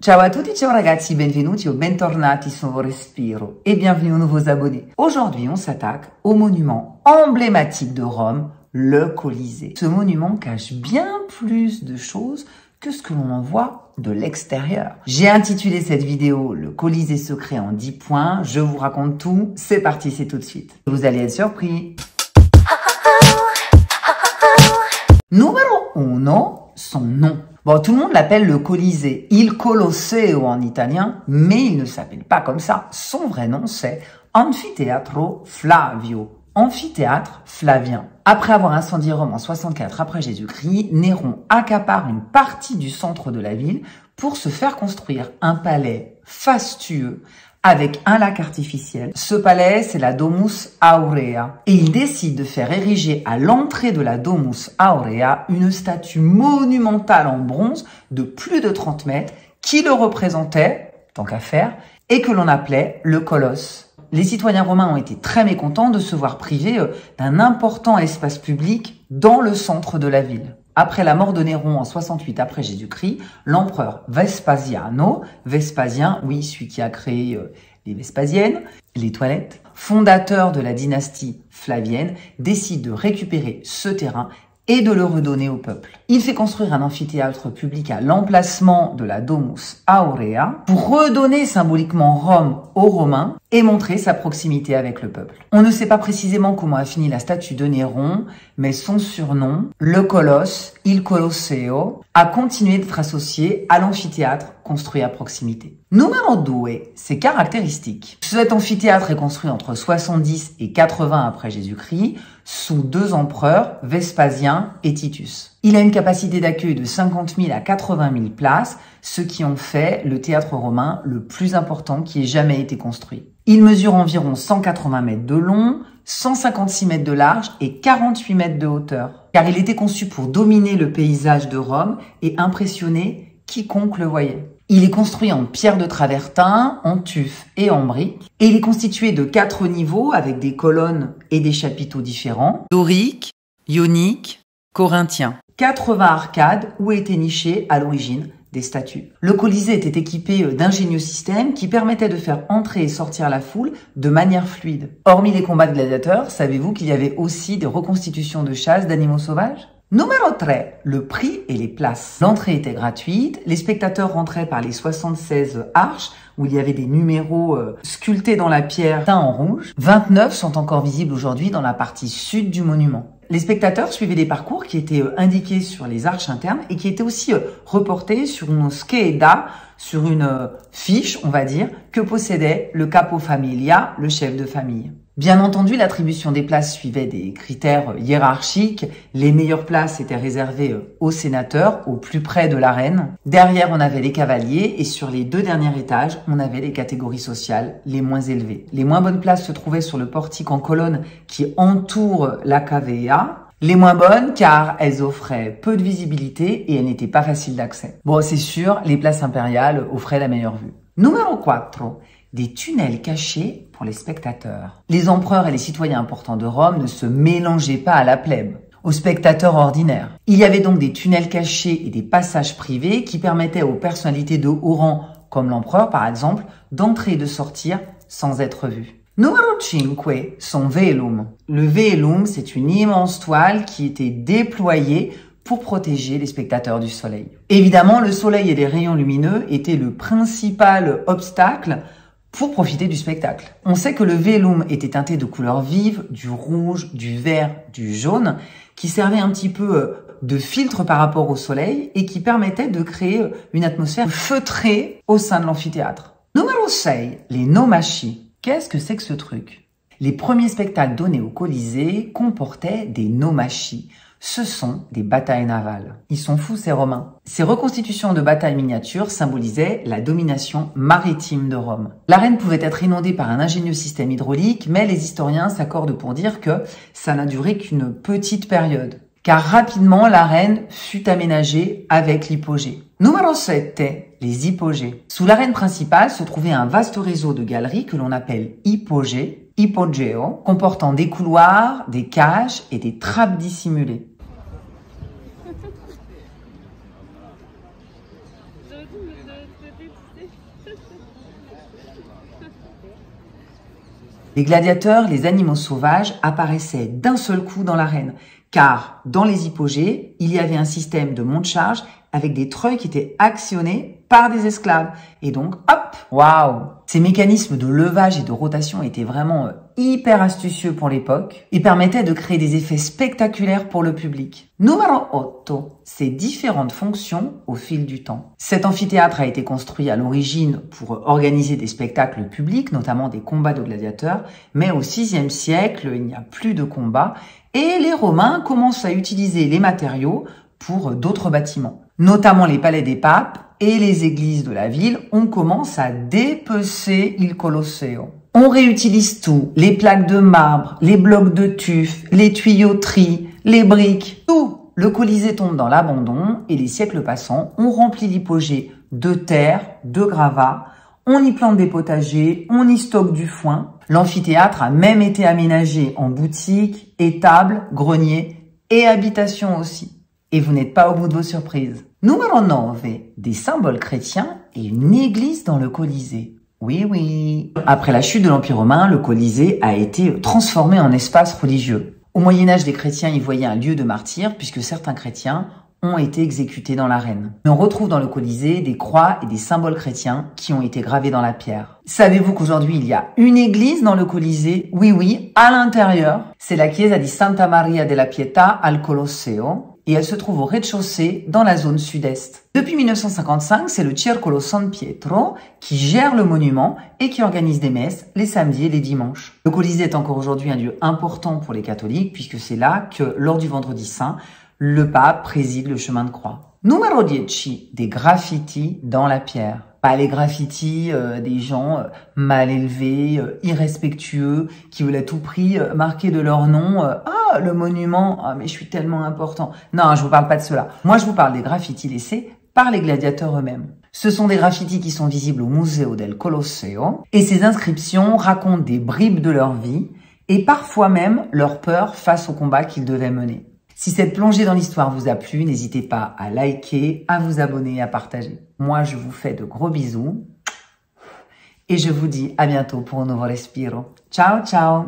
Ciao à tutti, ciao ragazzi, benvenuti o bentornati su Nuovo Respiro et bienvenue aux nouveaux abonnés. Aujourd'hui, on s'attaque au monument emblématique de Rome, le Colisée. Ce monument cache bien plus de choses que ce que l'on en voit de l'extérieur. J'ai intitulé cette vidéo « Le Colisée secret en 10 points ». Je vous raconte tout. C'est parti, c'est tout de suite. Vous allez être surpris. Numéro 1, son nom. Bon, tout le monde l'appelle le Colisée, il Colosseo en italien, mais il ne s'appelle pas comme ça. Son vrai nom, c'est Anfiteatro Flavio, amphithéâtre flavien. Après avoir incendié Rome en 64 après Jésus-Christ, Néron accapare une partie du centre de la ville pour se faire construire un palais fastueux avec un lac artificiel. Ce palais, c'est la Domus Aurea. Et il décide de faire ériger à l'entrée de la Domus Aurea une statue monumentale en bronze de plus de 30 mètres qui le représentait, tant qu'à faire, et que l'on appelait le Colosse. Les citoyens romains ont été très mécontents de se voir privés d'un important espace public dans le centre de la ville. Après la mort de Néron en 68 après Jésus-Christ, l'empereur Vespasien, oui, celui qui a créé les Vespasiennes, les toilettes, fondateur de la dynastie flavienne, décide de récupérer ce terrain et de le redonner au peuple. Il fait construire un amphithéâtre public à l'emplacement de la Domus Aurea pour redonner symboliquement Rome aux Romains et montrer sa proximité avec le peuple. On ne sait pas précisément comment a fini la statue de Néron, mais son surnom, le Colosse, il Colosseo, a continué d'être associé à l'amphithéâtre construit à proximité. Numéro 2, ses caractéristiques. Cet amphithéâtre est construit entre 70 et 80 après Jésus-Christ, sous 2 empereurs, Vespasien et Titus. Il a une capacité d'accueil de 50 000 à 80 000 places, ce qui en fait le théâtre romain le plus important qui ait jamais été construit. Il mesure environ 180 mètres de long, 156 mètres de large et 48 mètres de hauteur, car il était conçu pour dominer le paysage de Rome et impressionner quiconque le voyait. Il est construit en pierre de travertin, en tuf et en briques, et il est constitué de 4 niveaux avec des colonnes et des chapiteaux différents, doriques, ioniques, corinthiens. 80 arcades où étaient nichées à l'origine des statues. Le Colisée était équipé d'ingénieux systèmes qui permettaient de faire entrer et sortir la foule de manière fluide. Hormis les combats de gladiateurs, savez-vous qu'il y avait aussi des reconstitutions de chasse d'animaux sauvages ? Numéro 3, le prix et les places. L'entrée était gratuite, les spectateurs rentraient par les 76 arches où il y avait des numéros sculptés dans la pierre teints en rouge. 29 sont encore visibles aujourd'hui dans la partie sud du monument. Les spectateurs suivaient des parcours qui étaient indiqués sur les arches internes et qui étaient aussi reportés sur une scheda, sur une fiche, on va dire, que possédait le capofamiglia, le chef de famille. Bien entendu, l'attribution des places suivait des critères hiérarchiques. Les meilleures places étaient réservées aux sénateurs, au plus près de l'arène. Derrière, on avait les cavaliers et sur les 2 derniers étages, on avait les catégories sociales les moins élevées. Les moins bonnes places se trouvaient sur le portique en colonne qui entoure la cavea. Les moins bonnes car elles offraient peu de visibilité et elles n'étaient pas faciles d'accès. Bon, c'est sûr, les places impériales offraient la meilleure vue. Numéro 4. Des tunnels cachés pour les spectateurs. Les empereurs et les citoyens importants de Rome ne se mélangeaient pas à la plèbe, aux spectateurs ordinaires. Il y avait donc des tunnels cachés et des passages privés qui permettaient aux personnalités de haut rang, comme l'empereur par exemple, d'entrer et de sortir sans être vus. Numéro 5, son velum. Le velum, c'est une immense toile qui était déployée pour protéger les spectateurs du soleil. Évidemment, le soleil et les rayons lumineux étaient le principal obstacle pour profiter du spectacle. On sait que le velum était teinté de couleurs vives, du rouge, du vert, du jaune, qui servait un petit peu de filtre par rapport au soleil et qui permettait de créer une atmosphère feutrée au sein de l'amphithéâtre. Numéro 6, les nomachis. Qu'est-ce que c'est que ce truc? Les premiers spectacles donnés au Colisée comportaient des nomachis. Ce sont des batailles navales. Ils sont fous, ces Romains. Ces reconstitutions de batailles miniatures symbolisaient la domination maritime de Rome. L'arène pouvait être inondée par un ingénieux système hydraulique, mais les historiens s'accordent pour dire que ça n'a duré qu'une petite période. Car rapidement, l'arène fut aménagée avec l'hypogée. Numéro 7, les hypogées. Sous l'arène principale se trouvait un vaste réseau de galeries que l'on appelle hypogées, hypogeo, comportant des couloirs, des cages et des trappes dissimulées. Les gladiateurs, les animaux sauvages, apparaissaient d'un seul coup dans l'arène, car dans les hypogées, il y avait un système de monte-charge avec des treuils qui étaient actionnés par des esclaves. Et donc, hop, waouh! Ces mécanismes de levage et de rotation étaient vraiment hyper astucieux pour l'époque et permettaient de créer des effets spectaculaires pour le public. Numéro 8, ses différentes fonctions au fil du temps. Cet amphithéâtre a été construit à l'origine pour organiser des spectacles publics, notamment des combats de gladiateurs, mais au VIe siècle, il n'y a plus de combats et les Romains commencent à utiliser les matériaux pour d'autres bâtiments, notamment les palais des papes et les églises de la ville. On commence à dépecer il Colosseo. On réutilise tout, les plaques de marbre, les blocs de tuf, les tuyauteries, les briques, tout. Le Colisée tombe dans l'abandon et les siècles passants, on remplit l'hypogée de terre, de gravats, on y plante des potagers, on y stocke du foin. L'amphithéâtre a même été aménagé en boutique, étable, grenier et habitation aussi. Et vous n'êtes pas au bout de vos surprises. Numéro 9, des symboles chrétiens et une église dans le Colisée. Oui, oui. Après la chute de l'Empire romain, le Colisée a été transformé en espace religieux. Au Moyen-Âge, les chrétiens y voyaient un lieu de martyr puisque certains chrétiens ont été exécutés dans l'arène. On retrouve dans le Colisée des croix et des symboles chrétiens qui ont été gravés dans la pierre. Savez-vous qu'aujourd'hui, il y a une église dans le Colisée? Oui, oui, à l'intérieur. C'est la Chiesa di Santa Maria della Pietà al Colosseo. Et elle se trouve au rez-de-chaussée dans la zone sud-est. Depuis 1955, c'est le Circolo San Pietro qui gère le monument et qui organise des messes les samedis et les dimanches. Le Colisée est encore aujourd'hui un lieu important pour les catholiques puisque c'est là que, lors du Vendredi Saint, le pape préside le chemin de croix. Numéro 10, des graffitis dans la pierre. Pas les graffitis des gens mal élevés, irrespectueux, qui veulent à tout prix marquer de leur nom ah, le monument, ah, mais je suis tellement important. Non, je vous parle pas de cela. Moi, je vous parle des graffitis laissés par les gladiateurs eux-mêmes. Ce sont des graffitis qui sont visibles au Museo del Colosseo et ces inscriptions racontent des bribes de leur vie et parfois même leur peur face au combat qu'ils devaient mener. Si cette plongée dans l'histoire vous a plu, n'hésitez pas à liker, à vous abonner et à partager. Moi, je vous fais de gros bisous et je vous dis à bientôt pour un nouveau Respiro. Ciao, ciao!